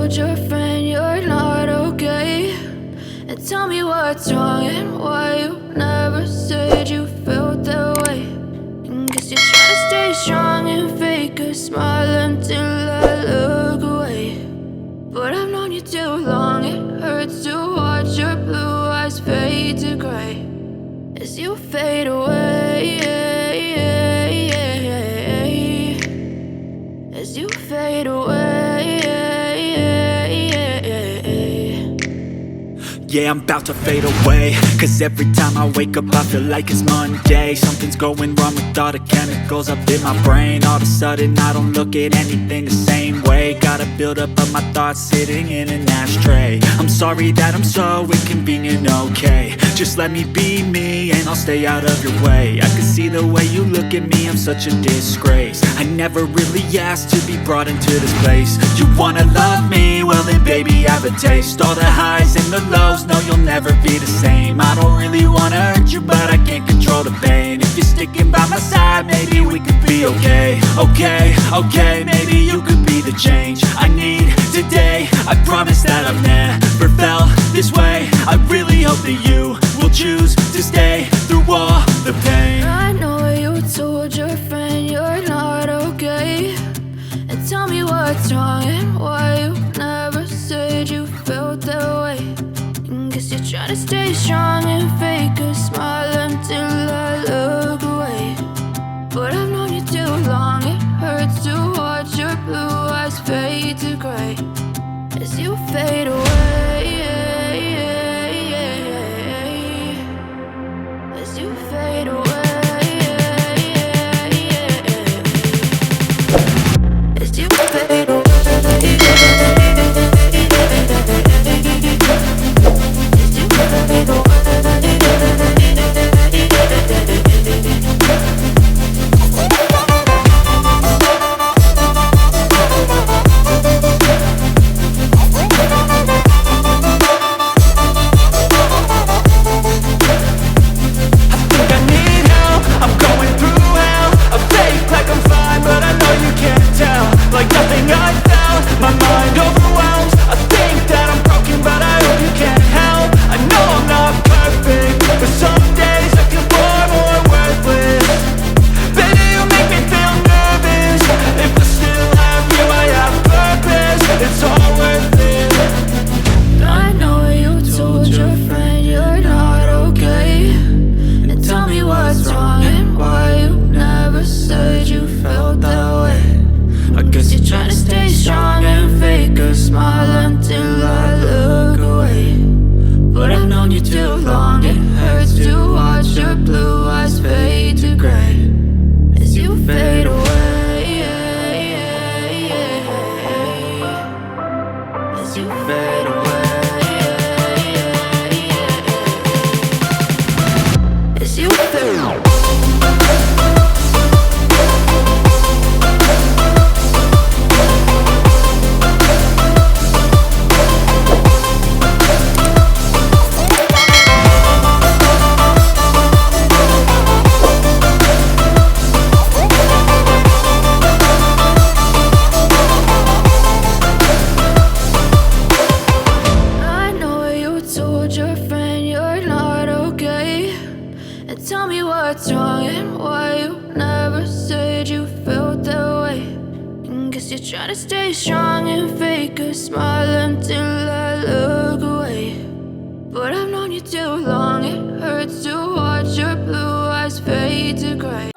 told your friend you're not okay? And tell me what's wrong and why you never said you felt that way. And guess you're trying to stay strong and fake a smile until I look away. But I've known you too long, it hurts to watch your blue eyes fade to gray as you fade away, as you fade away. Yeah, I'm about to fade away, cause every time I wake up I feel like it's Monday. Something's going wrong with all the chemicals up in my brain. All of a sudden I don't look at anything the same way. Got a build up of my thoughts sitting in an ashtray. I'm sorry that I'm so inconvenient, okay? Just let me be me and I'll stay out of your way. I can see the way you look at me, I'm such a disgrace. I never really asked to be brought into this place. You wanna love me? Well then baby have a taste. All the highs and the lows, no you'll never be the same. I don't really wanna hurt you but I can't control the pain. If you're sticking by my side maybe we could be okay. Okay, maybe you could be the change I need today. I promise that I've never felt this way. I really hope that you will choose to stay through all the pain. I know you told your friend you're not okay. And tell me what's wrong and why you never said you felt that way. And guess you're trying to stay strong and fake a smile until I look away. But I've known you too long, it hurts to watch your blue eyes fade to gray as you fade away, as you fade away, as you fade away. Try to stay strong and fake a smile until I look away. But I've known you too long, it hurts to watch your blue eyes fade to gray.